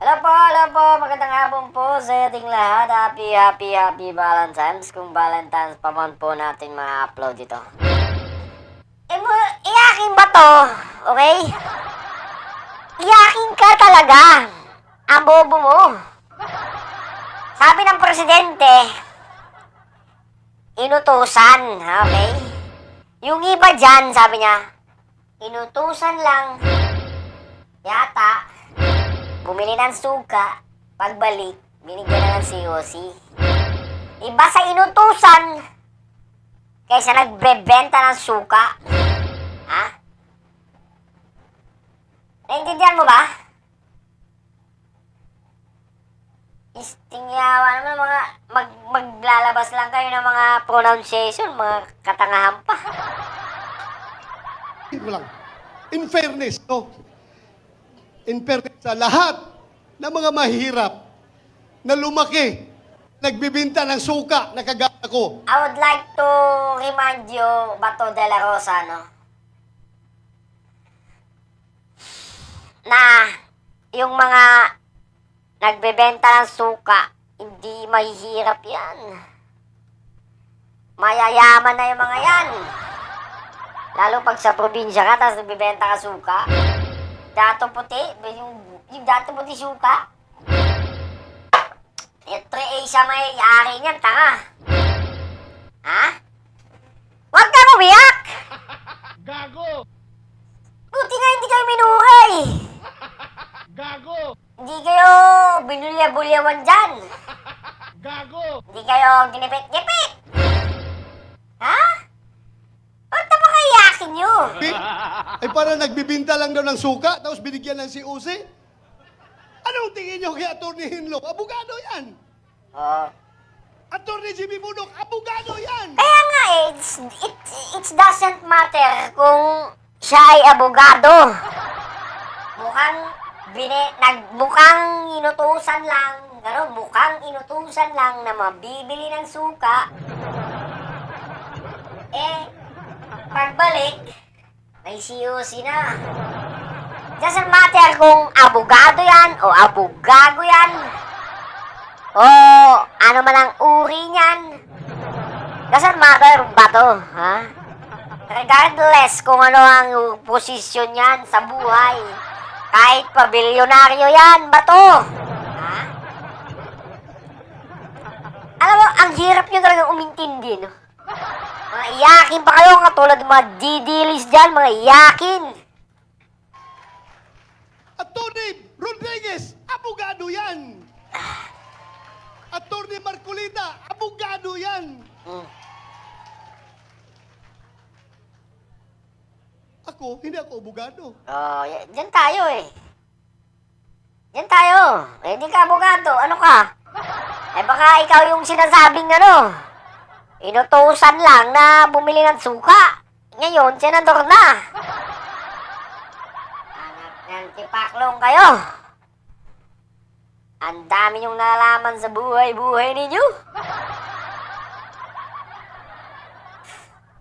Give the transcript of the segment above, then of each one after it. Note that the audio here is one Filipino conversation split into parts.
Hello po, magandang hapon po sa ating lahat. Happy Valentine's. Kung Valentine's pa man po natin ma-upload ito. Iyakin ba to? Okay? Iyakin ka talaga. Ang bobo mo. Sabi ng presidente, inutusan, okay? Yung iba dyan, sabi niya, inutusan lang. Yata. Bumili ng suka, pagbalik, binigyan na ng COC. Iba sa inutusan, kaysa nagbebenta ng suka. Ha? Naintindihan mo ba? Istingyawa naman mga maglalabas lang kayo ng mga pronunciation, mga katangahan pa. In fairness, no? In fairness sa lahat ng mga mahirap na lumaki, nagbibinta ng suka na kagaya ko. I would like to remind you, Bato de la Rosa, no? Na yung mga nagbebenta ng suka, hindi mahihirap yan. Mayayaman na yung mga yan. Lalo pag sa probinsya ka, tapos nagbebenta ka suka. Dato puti, yung dato puti suka. Ito siya may-ari niyan, tanga. Ha? Huwag kang umiyak! Gago! Buti nga hindi kayo minuhay. Gago! Hindi kayo binulya-bulyawan dyan. Gago! Hindi kayo ginipit-gipit. Ha? Ba't na ba kayakin nyo? Ay para nagbibinta lang daw ng suka, tapos binigyan ng COC? Anong tingin nyo kay Atty. Hinlo? Abogado yan! Oh. Atty. Jimmy Bunok, abogado yan! Kaya nga it doesn't matter kung siya ay abogado. Mukhang inutusan lang, mukhang inutusan lang na mabibili ng suka. Pagbalik, may COC na. Doesn't matter kung abogado yan o abogago yan o ano man ang uri niyan. Doesn't matter ba to, ha? Regardless kung ano ang posisyon yan sa buhay. Kahit pa bilyonaryo yan, ba to? Ha? Alam mo, ang hirap nyo talaga umintindi, no? Mga iyakin pa kayo, katulad ng mga didilis dyan, mga iyakin. Atty. Rodriguez, abogado yan! Atty. Marcolita, abogado yan! Ako, hindi ako abogado. Oh, dyan tayo eh. Dyan tayo. Eh, di ka abogado. Ano ka? Eh, baka ikaw yung sinasabing inutusan lang na bumili ng suka. Ngayon, senador na. Anak ng tipaklong kayo. Ang dami niyong nalaman sa buhay-buhay ninyo.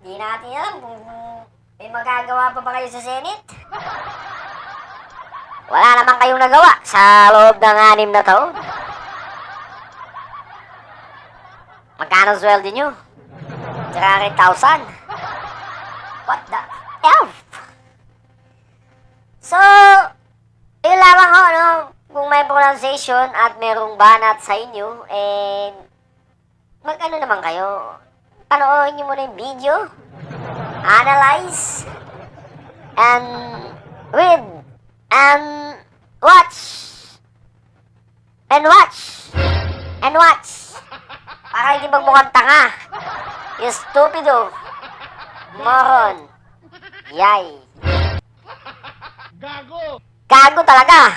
Di natin alam kung may magagawa pa ba kayo sa Senate. Wala naman kayong nagawa sa loob ng 6 na taon. Magkano sweldo nyo? 300,000. What the F? So, yun lamang ho, no? Kung may pronunciation at merong banat sa inyo, mag-ano naman kayo? Panoorin nyo muna yung video. Analyze. And read. And watch. And watch. And watch. Para hindi magmukhang tanga. You stupido. Moron. Yay. Gago! Gago talaga.